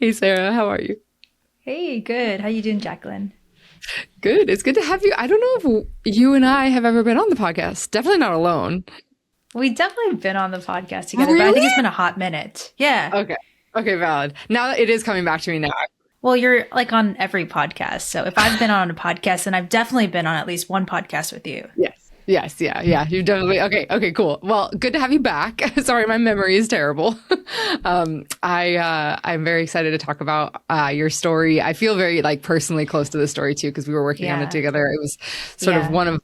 Hey Sarah, how are you? Hey, good. How you doing, Jacquelyn? Good. It's good to have you. I don't know if you and I have ever been on the podcast. Definitely not alone. We definitely been on the podcast together, but I Really? think it's been a hot minute. Yeah. Okay. Okay, valid. Now it is coming back to me now. Well, you're like on every podcast. So if I've been on a podcast, then I've definitely been on at least one podcast with you. Yes. Yes, yeah, yeah. You definitely okay, cool. Well, good to have you back. Sorry, my memory is terrible. I'm very excited to talk about your story. I feel very like personally close to the story too, because we were working on it Yeah. together. It was sort of Yeah. one of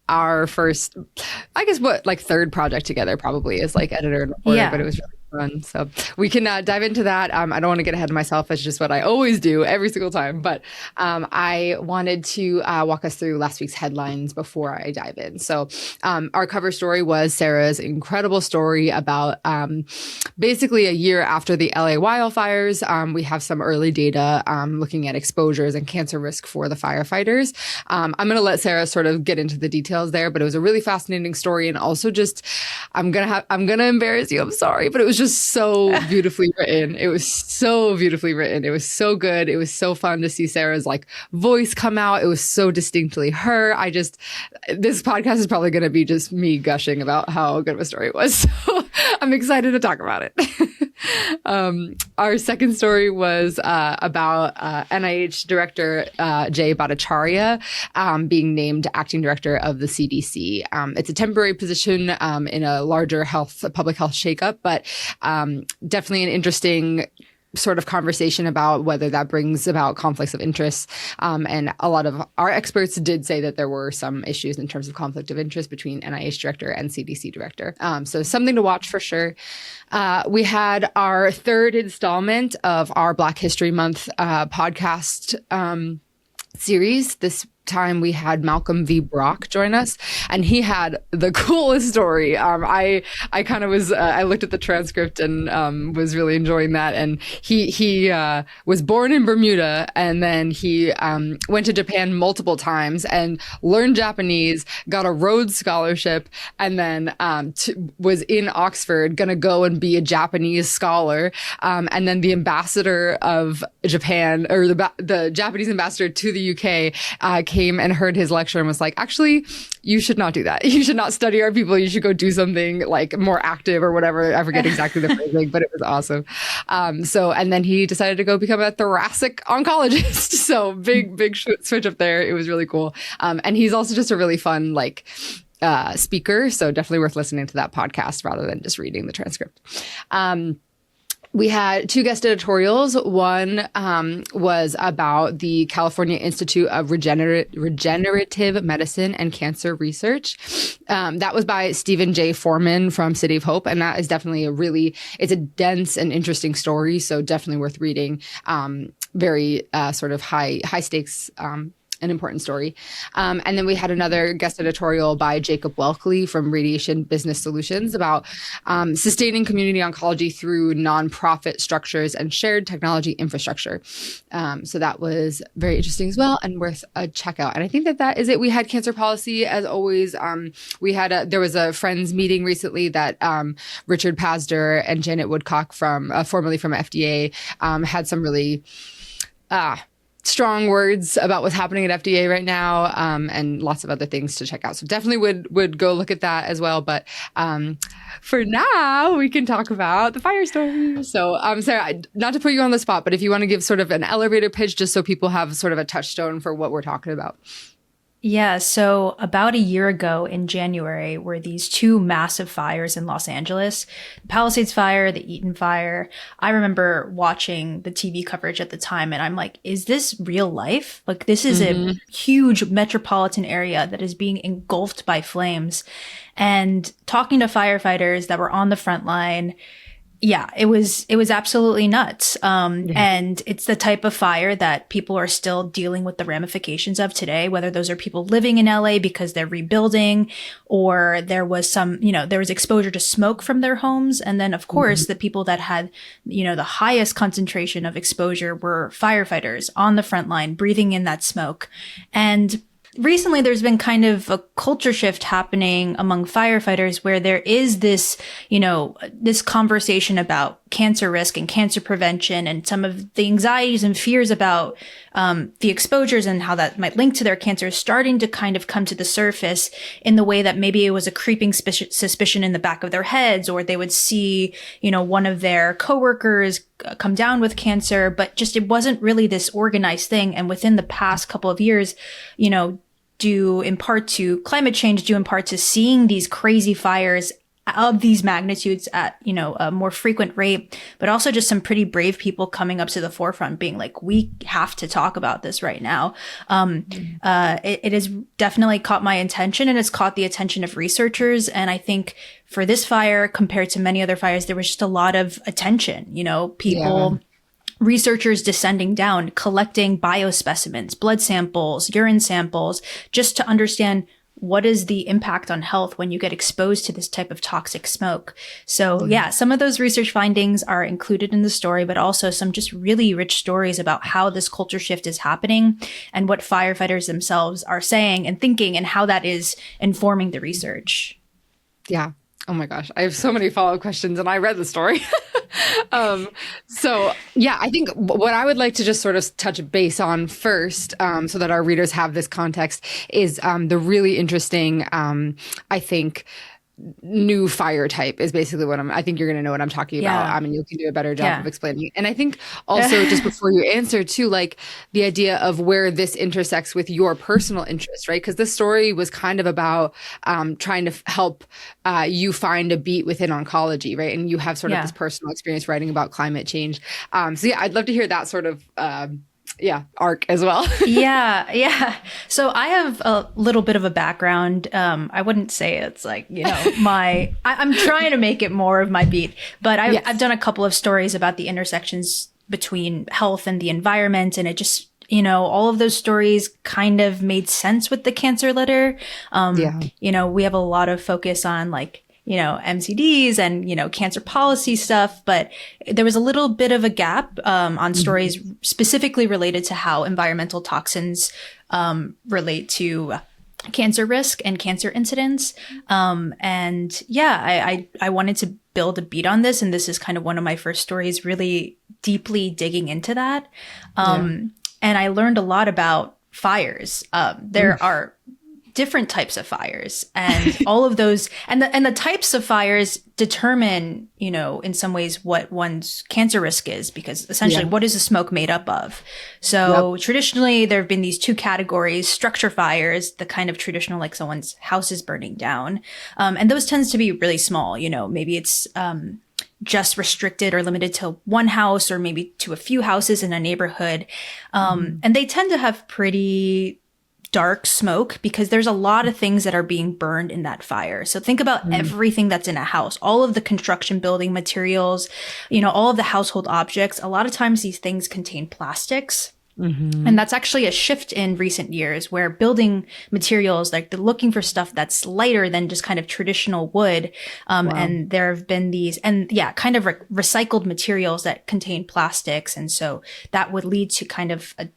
our first, I guess, what like third project together probably is like editor and reporter, but it Yeah. was really fun. So we can dive into that. I don't want to get ahead of myself. It's just what I always do every single time. But I wanted to walk us through last week's headlines before I dive in. So our cover story was Sarah's incredible story about basically a year after the LA wildfires. We have some early data looking at exposures and cancer risk for the firefighters. I'm going to let Sarah sort of get into the details there, but it was a really fascinating story. And also just, I'm going to embarrass you. I'm sorry, but it was just so beautifully written. It was so beautifully written. It was so good. It was so fun to see Sarah's like voice come out. It was so distinctly her. This podcast is probably going to be just me gushing about how good of a story it was. So I'm excited to talk about it. Our second story was about NIH Director Jay Bhattacharya being named acting director of the CDC. It's a temporary position in a larger public health shakeup, but definitely an interesting sort of conversation about whether that brings about conflicts of interest. And a lot of our experts did say that there were some issues in terms of conflict of interest between NIH director and CDC director. So something to watch for sure. We had our third installment of our Black History Month podcast series. This time we had Malcolm V. Brock join us, and he had the coolest story. I kind of was I looked at the transcript and was really enjoying that. And he was born in Bermuda, and then he went to Japan multiple times and learned Japanese, got a Rhodes Scholarship, and then was in Oxford, gonna go and be a Japanese scholar. And then the ambassador of Japan, or the Japanese ambassador to the UK, came and heard his lecture and was like, actually, you should not do that. You should not study our people. You should go do something like more active or whatever. I forget exactly the phrasing, but it was awesome. And then he decided to go become a thoracic oncologist. So big switch up there. It was really cool. And he's also just a really fun, like, speaker. So definitely worth listening to that podcast rather than just reading the transcript. We had two guest editorials. One was about the California Institute of Regenerative Medicine and Cancer Research. That was by Stephen J. Foreman from City of Hope. And that is definitely it's a dense and interesting story. So definitely worth reading. Very sort of high stakes an important story. And then we had another guest editorial by Jacob Welkley from Radiation Business Solutions about sustaining community oncology through nonprofit structures and shared technology infrastructure. So that was very interesting as well and worth a check out. And I think that is it. We had cancer policy as always. There was a friends meeting recently that Richard Pazder and Janet Woodcock formerly from FDA had some really strong words about what's happening at FDA right now, and lots of other things to check out. So definitely would go look at that as well. But for now, we can talk about the fire story. So Sarah, not to put you on the spot, but if you want to give sort of an elevator pitch, just so people have sort of a touchstone for what we're talking about. Yeah, so about a year ago in January were these two massive fires in Los Angeles, the Palisades fire, the Eaton fire. I remember watching the TV coverage at the time and I'm like, is this real life? Like, this is a huge metropolitan area that is being engulfed by flames. And talking to firefighters that were on the front line, yeah, it was absolutely nuts. And it's the type of fire that people are still dealing with the ramifications of today, whether those are people living in LA because they're rebuilding, or there was there was exposure to smoke from their homes. And then, of course, the people that had, the highest concentration of exposure were firefighters on the front line, breathing in that smoke. And recently there's been kind of a culture shift happening among firefighters where there is this, this conversation about cancer risk and cancer prevention and some of the anxieties and fears about the exposures and how that might link to their cancer is starting to kind of come to the surface in the way that maybe it was a creeping suspicion in the back of their heads, or they would see, one of their coworkers come down with cancer, but just it wasn't really this organized thing. And within the past couple of years, due in part to climate change, due in part to seeing these crazy fires of these magnitudes at, a more frequent rate, but also just some pretty brave people coming up to the forefront being like, we have to talk about this right now. It has definitely caught my attention, and it's caught the attention of researchers. And I think for this fire, compared to many other fires, there was just a lot of attention, people, researchers descending down, collecting biospecimens, blood samples, urine samples, just to understand what is the impact on health when you get exposed to this type of toxic smoke. So some of those research findings are included in the story, but also some just really rich stories about how this culture shift is happening and what firefighters themselves are saying and thinking and how that is informing the research. Yeah. Oh my gosh. I have so many follow-up questions, and I read the story. I think what I would like to just sort of touch base on first, so that our readers have this context, is the really interesting, I think, new fire type is basically what I think you're going to know what I'm talking about. I mean, you can do a better job of explaining. And I think also just before you answer too, like the idea of where this intersects with your personal interest, right? Because this story was kind of about trying to help you find a beat within oncology, right? And you have sort of this personal experience writing about climate change. I'd love to hear that sort of arc as well. So I have a little bit of a background. I wouldn't say it's like, I'm trying to make it more of my beat, but I've done a couple of stories about the intersections between health and the environment. And it just, all of those stories kind of made sense with the cancer litter. We have a lot of focus on like, MCDs and, cancer policy stuff, but there was a little bit of a gap on stories specifically related to how environmental toxins relate to cancer risk and cancer incidence. I wanted to build a beat on this. And this is kind of one of my first stories really deeply digging into that. And I learned a lot about fires. There are different types of fires, and all of those and the types of fires determine, in some ways what one's cancer risk is, because essentially what is the smoke made up of? So traditionally there have been these two categories: structure fires, the kind of traditional, like someone's house is burning down. And those tends to be really small, maybe it's, just restricted or limited to one house or maybe to a few houses in a neighborhood. And they tend to have pretty dark smoke because there's a lot of things that are being burned in that fire. So think about everything that's in a house, all of the construction building materials, all of the household objects. A lot of times these things contain plastics. And that's actually a shift in recent years where building materials, like they're looking for stuff that's lighter than just kind of traditional wood. And there have been these, kind of recycled materials that contain plastics. And so that would lead to kind of a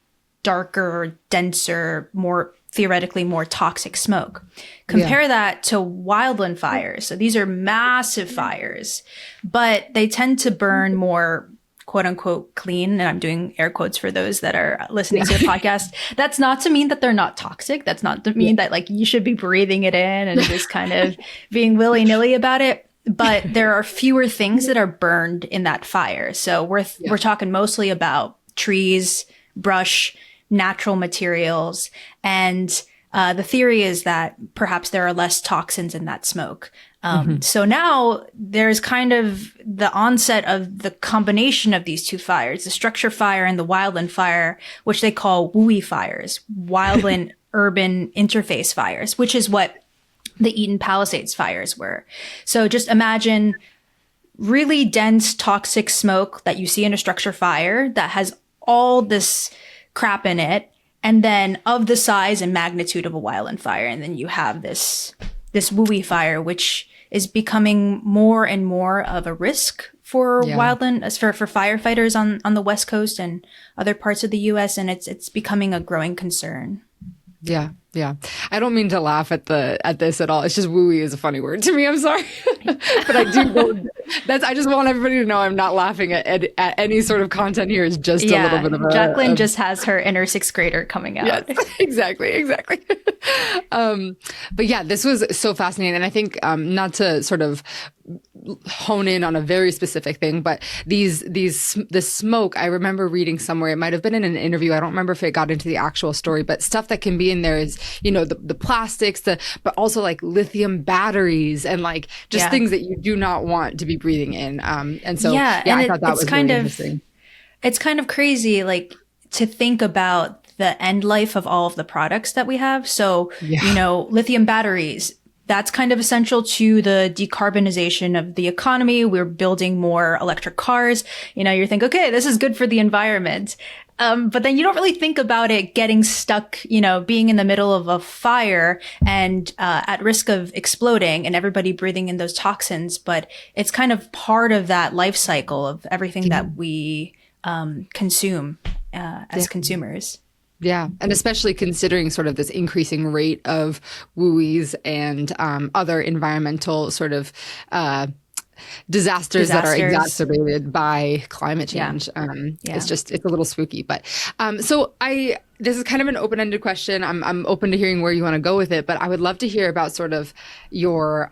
darker, denser, more theoretically more toxic smoke. Compare that to wildland fires. So these are massive fires, but they tend to burn more quote unquote clean. And I'm doing air quotes for those that are listening to the podcast. That's not to mean that they're not toxic. That's not to mean that like you should be breathing it in and just kind of being willy-nilly about it. But there are fewer things that are burned in that fire. So we're talking mostly about trees, brush, natural materials. And the theory is that perhaps there are less toxins in that smoke. So now there's kind of the onset of the combination of these two fires, the structure fire and the wildland fire, which they call WUI fires, wildland urban interface fires, which is what the Eaton Palisades fires were. So just imagine really dense toxic smoke that you see in a structure fire that has all this crap in it, and then of the size and magnitude of a wildland fire. And then you have this WUI fire, which is becoming more and more of a risk for wildland, for firefighters on the West Coast and other parts of the US. And it's becoming a growing concern. Yeah. Yeah. I don't mean to laugh at this at all. It's just wooey is a funny word to me. I'm sorry. But I do I just want everybody to know I'm not laughing at any sort of content here. It's just a little bit of Jacquelyn just has her inner sixth grader coming out. Yes, exactly. But yeah, this was so fascinating. And I think not to sort of hone in on a very specific thing, but the smoke, I remember reading somewhere, it might have been in an interview, I don't remember if it got into the actual story, but stuff that can be in there is, the plastics, but also like lithium batteries and like just things that you do not want to be breathing in. And so I thought that was really interesting. It's kind of crazy, like, to think about the end life of all of the products that we have. So, lithium batteries, that's kind of essential to the decarbonization of the economy. We're building more electric cars. You think, okay, this is good for the environment. But then you don't really think about it getting stuck, being in the middle of a fire and at risk of exploding and everybody breathing in those toxins. But it's kind of part of that life cycle of everything that we consume as consumers. Yeah. And especially considering sort of this increasing rate of WUIs and other environmental sort of disasters that are exacerbated by climate change. It's a little spooky. But this is kind of an open-ended question. I'm open to hearing where you want to go with it, but I would love to hear about sort of your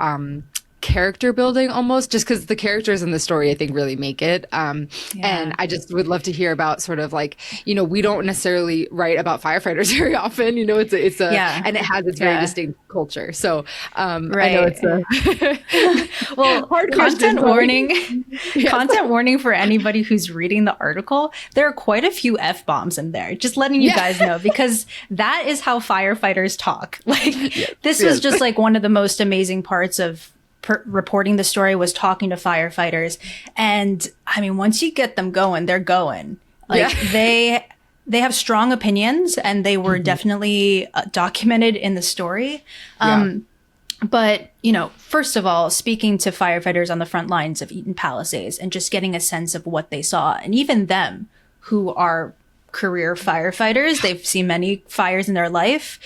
character building almost, just because the characters in the story I think really make it. And I just would love to hear about sort of like, we don't necessarily write about firefighters very often, it's and it has its very distinct culture. So I know it's a well, hard content warning. Content warning for anybody who's reading the article. There are quite a few F-bombs in there, just letting you guys know, because that is how firefighters talk. Like this was just like one of the most amazing parts of reporting the story, was talking to firefighters. And I mean, once you get them going, they're going. Like they have strong opinions, and they were definitely documented in the story. But, first of all, speaking to firefighters on the front lines of Eaton Palisades and just getting a sense of what they saw, and even them who are career firefighters, they've seen many fires in their life,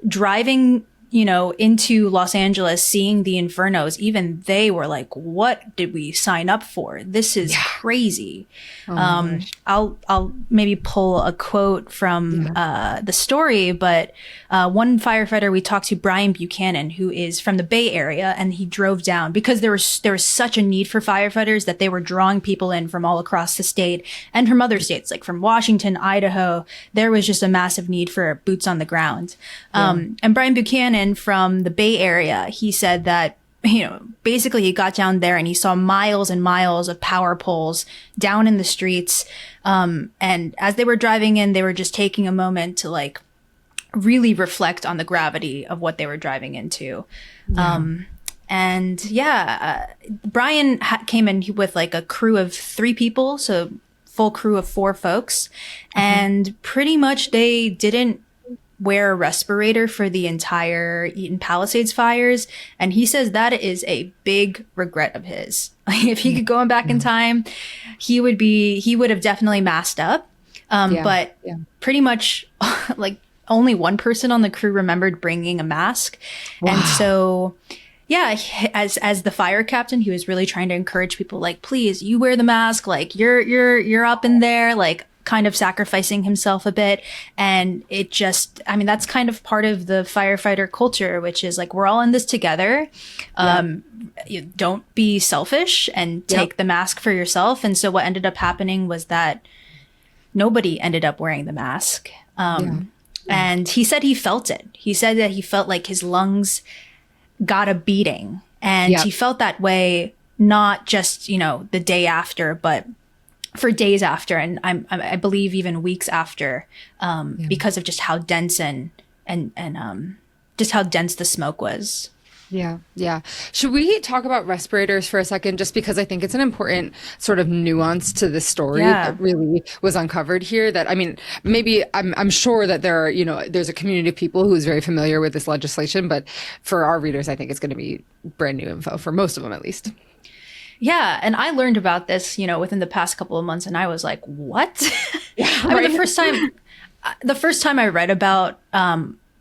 driving into Los Angeles, seeing the infernos, even they were like, what did we sign up for? This is crazy. I'll maybe pull a quote from the story, but one firefighter we talked to, Brian Buchanan, who is from the Bay Area, and he drove down because there was such a need for firefighters that they were drawing people in from all across the state and from other states, like from Washington, Idaho. There was just a massive need for boots on the ground. And Brian Buchanan from the Bay Area, he said that, basically he got down there and he saw miles and miles of power poles down in the streets. And as they were driving in, they were just taking a moment to like really reflect on the gravity of what they were driving into. Brian came in with like a crew of 3 people, so full crew of 4 folks. And pretty much they didn't wear a respirator for the entire Eaton Palisades fires. And he says that is a big regret of his. Like, if he could go back in time, he would have definitely masked up. But pretty much like only one person on the crew remembered bringing a mask. Wow. And so, as the fire captain, he was really trying to encourage people, like, please, you wear the mask, like you're up in there, like kind of sacrificing himself a bit. And it just, I mean, that's kind of part of the firefighter culture, which is like, we're all in this together. You don't be selfish and take the mask for yourself. And so what ended up happening was that nobody ended up wearing the mask. And he said he felt it. He said that he felt like his lungs got a beating, and he felt that way, not just, the day after, but for days after, and I believe even weeks after, because of just how dense and just how dense the smoke was. Yeah. Should we talk about respirators for a second? Just because I think it's an important sort of nuance to this story that really was uncovered here. That, I mean, maybe I'm sure that there are, there's a community of people who is very familiar with this legislation, but for our readers, I think it's going to be brand new info for most of them, at least. Yeah. And I learned about this, within the past couple of months, and I was like, what? I mean, the first time I read about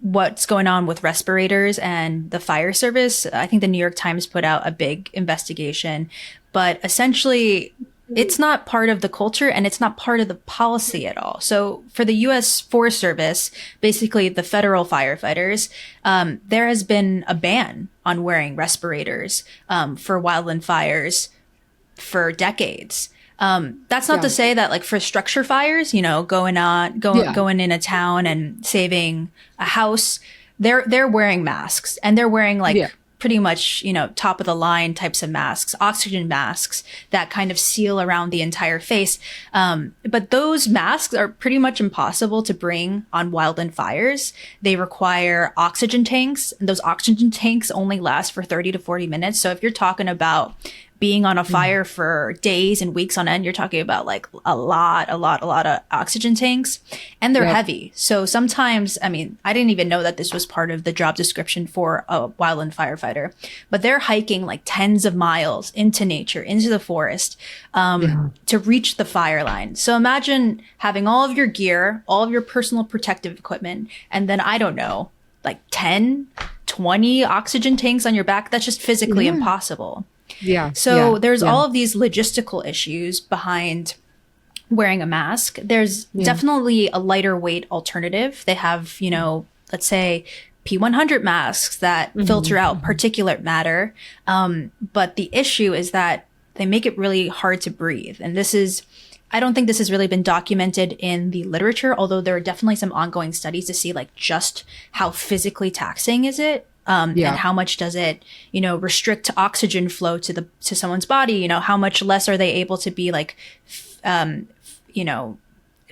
what's going on with respirators and the fire service. I think the New York Times put out a big investigation, but essentially it's not part of the culture and it's not part of the policy at all. So for the U.S. Forest Service, basically the federal firefighters, there has been a ban on wearing respirators for wildland fires for decades. That's not to say that like for structure fires, you know, going in a town and saving a house, they're wearing masks and they're wearing like pretty much, you know, top of the line types of masks, oxygen masks that kind of seal around the entire face. But those masks are pretty much impossible to bring on wildland fires. They require oxygen tanks, and those oxygen tanks only last for 30 to 40 minutes. So if you're talking about being on a fire for days and weeks on end, you're talking about like a lot of oxygen tanks, and they're heavy. So sometimes, I mean, I didn't even know that this was part of the job description for a wildland firefighter, but they're hiking like tens of miles into nature, into the forest, to reach the fire line. So imagine having all of your gear, all of your personal protective equipment, and then I don't know, like 10, 20 oxygen tanks on your back. That's just physically impossible. So there's all of these logistical issues behind wearing a mask. There's definitely a lighter weight alternative. They have, you know, let's say P100 masks that filter out particulate matter. But the issue is that they make it really hard to breathe. And I don't think this has really been documented in the literature, although there are definitely some ongoing studies to see like just how physically taxing is it. And how much does it, you know, restrict oxygen flow to someone's body? You know, how much less are they able to be like, you know,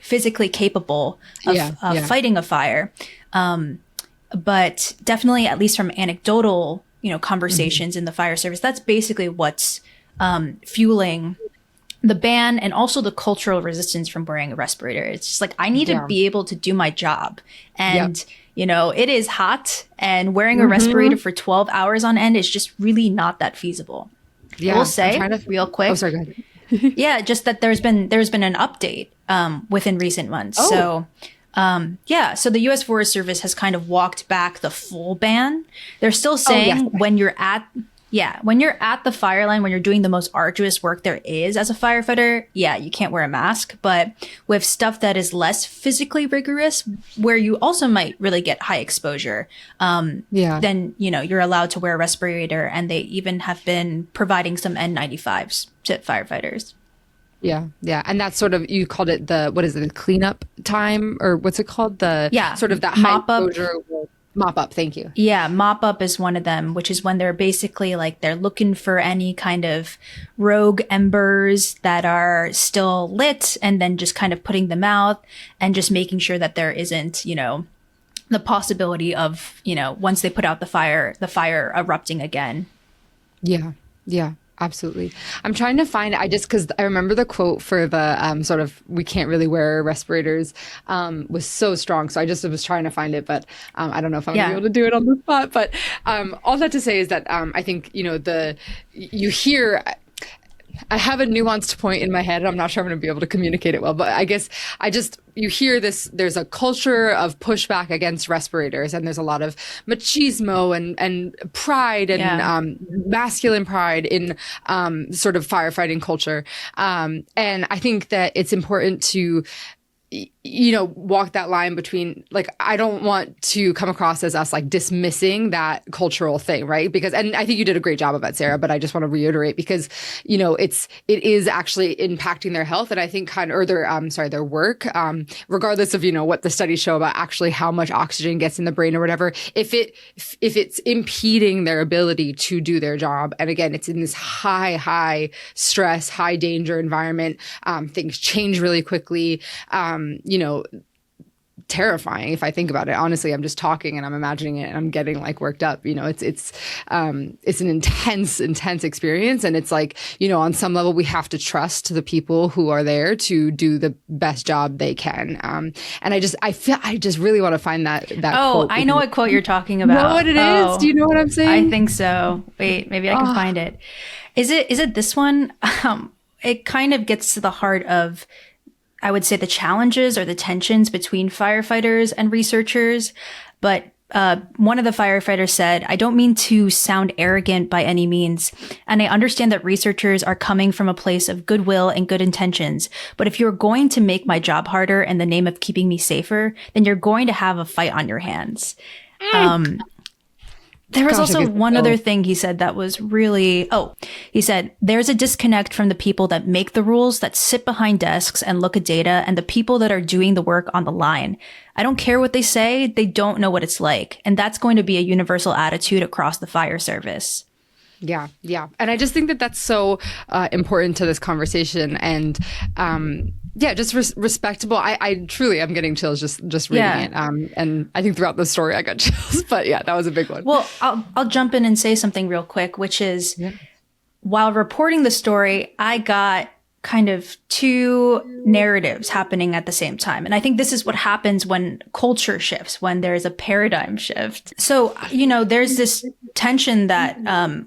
physically capable of fighting a fire? But definitely, at least from anecdotal, you know, conversations in the fire service, that's basically what's fueling the ban and also the cultural resistance from wearing a respirator. It's just like, I need to be able to do my job. And you know, it is hot, and wearing a respirator for 12 hours on end is just really not that feasible. I will say real quick. Oh, sorry, go ahead. Just that there's been an update within recent months. So so the U.S. Forest Service has kind of walked back the full ban. They're still saying when you're at the fire line, when you're doing the most arduous work there is as a firefighter, you can't wear a mask. But with stuff that is less physically rigorous, where you also might really get high exposure, then, you know, you're allowed to wear a respirator. And they even have been providing some N95s to firefighters. Yeah. And that's sort of, you called it the cleanup time, or what's it called? Sort of that high exposure. Mop up, thank you. Yeah, mop up is one of them, which is when they're basically like they're looking for any kind of rogue embers that are still lit and then just kind of putting them out and just making sure that there isn't, you know, the possibility of, you know, once they put out the fire erupting again. Yeah. Absolutely. I'm trying to find, because I remember the quote for the sort of, we can't really wear respirators was so strong. So I just was trying to find it, but I don't know if I'm going to be able to do it on the spot. But all that to say is that I think, you know, you hear, I have a nuanced point in my head, and I'm not sure I'm going to be able to communicate it well, but I guess you hear this, there's a culture of pushback against respirators, and there's a lot of machismo and pride and masculine pride in sort of firefighting culture. And I think that it's important to, you know, walk that line between, like, I don't want to come across as us like dismissing that cultural thing, right? And I think you did a great job of that, Sara, but I just want to reiterate because, you know, it is actually impacting their health, and I think their work, regardless of, you know, what the studies show about actually how much oxygen gets in the brain or whatever, if it's impeding their ability to do their job. And again, it's in this high stress, high danger environment. Things change really quickly. You know, terrifying if I think about it. Honestly, I'm just talking and I'm imagining it and I'm getting like worked up. You know, it's an intense experience. And it's like, you know, on some level we have to trust the people who are there to do the best job they can. And I just really want to find that quote. I know what quote you're talking about. Know what it is? Do you know what I'm saying? I think so. Wait, maybe I can find it. Is it this one? It kind of gets to the heart of, I would say, the challenges or the tensions between firefighters and researchers. But one of the firefighters said, "I don't mean to sound arrogant by any means, and I understand that researchers are coming from a place of goodwill and good intentions. But if you're going to make my job harder in the name of keeping me safer, then you're going to have a fight on your hands." There was also one other thing he said that was really, he said, "There's a disconnect from the people that make the rules, that sit behind desks and look at data, and the people that are doing the work on the line. I don't care what they say. They don't know what it's like. And that's going to be a universal attitude across the fire service." Yeah. Yeah. And I just think that that's so important to this conversation. And just respectable. I truly am getting chills just reading it. And I think throughout the story I got chills. But yeah, that was a big one. Well, I'll jump in and say something real quick, which is while reporting the story, I got kind of two narratives happening at the same time. And I think this is what happens when culture shifts, when there's a paradigm shift. So, there's this tension that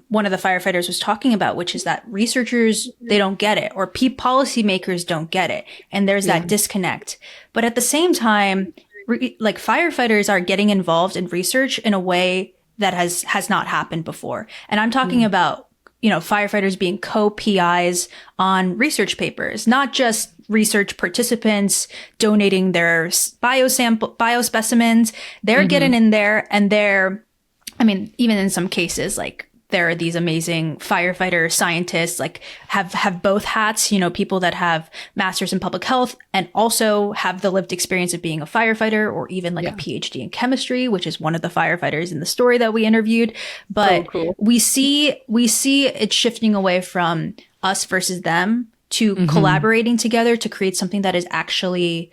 one of the firefighters was talking about, which is that researchers, they don't get it, or policymakers don't get it. And there's that disconnect. But at the same time, firefighters are getting involved in research in a way that has not happened before. And I'm talking about firefighters being co-PIs on research papers, not just research participants donating their biospecimens. They're getting in there and even in some cases, there are these amazing firefighter scientists, have both hats, people that have masters in public health and also have the lived experience of being a firefighter, or even a PhD in chemistry, which is one of the firefighters in the story that we interviewed. But we see it shifting away from us versus them to collaborating together to create something that is actually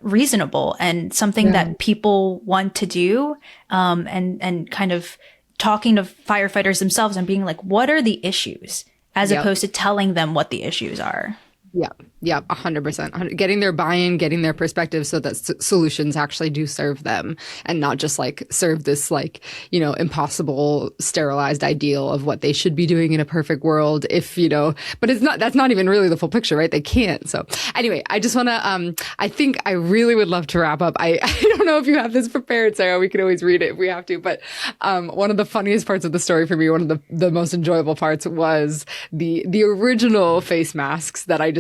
reasonable and something that people want to do, and kind of talking to firefighters themselves and being like, what are the issues, as opposed to telling them what the issues are. Yeah, 100%. Getting their buy-in, getting their perspective so that solutions actually do serve them and not just serve this impossible sterilized ideal of what they should be doing in a perfect world but that's not even really the full picture, right? They can't. So anyway, I just want to, I think I really would love to wrap up. I don't know if you have this prepared, Sarah. We can always read it if we have to, but one of the funniest parts of the story for me, one of the most enjoyable parts was the original face masks that I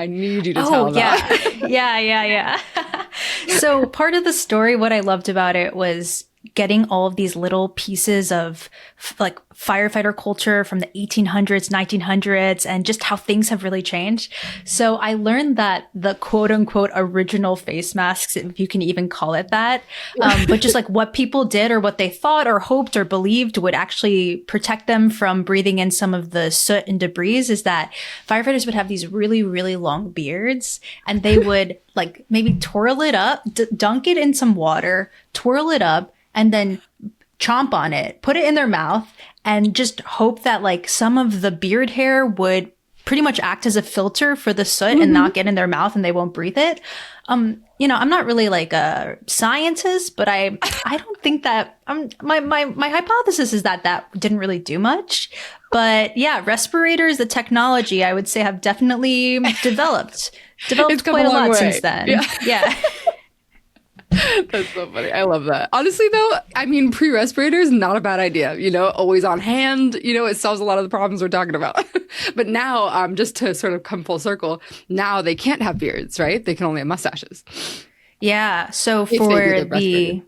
need you to tell about. Yeah. So part of the story, what I loved about it was getting all of these little pieces of firefighter culture from the 1800s, 1900s, and just how things have really changed. So I learned that the quote unquote original face masks, if you can even call it that, but just what people did or what they thought or hoped or believed would actually protect them from breathing in some of the soot and debris, is that firefighters would have these really, really long beards, and they would maybe twirl it up, dunk it in some water, twirl it up, and then chomp on it, put it in their mouth, and just hope that some of the beard hair would pretty much act as a filter for the soot and not get in their mouth and they won't breathe it. I'm not really a scientist, but I don't think that my hypothesis is that didn't really do much. But yeah, respirators, the technology, I would say, have definitely developed quite a lot since then. Yeah. That's so funny. I love that. Honestly, though, pre-respirators, not a bad idea. Always on hand. It solves a lot of the problems we're talking about. But now, just to sort of come full circle, now they can't have beards, right? They can only have mustaches. Yeah. So for the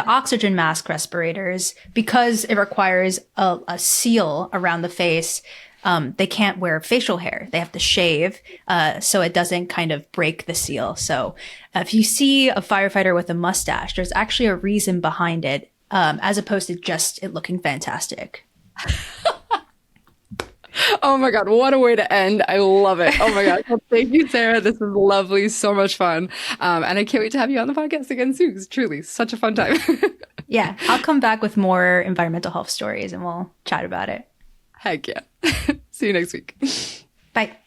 oxygen mask respirators, because it requires a seal around the face, they can't wear facial hair. They have to shave, so it doesn't kind of break the seal. So if you see a firefighter with a mustache, there's actually a reason behind it, as opposed to just it looking fantastic. Oh my God, what a way to end. I love it. Oh my God. Well, thank you, Sarah. This was lovely. So much fun. And I can't wait to have you on the podcast again soon. It's truly such a fun time. Yeah, I'll come back with more environmental health stories and we'll chat about it. Heck yeah. See you next week. Bye.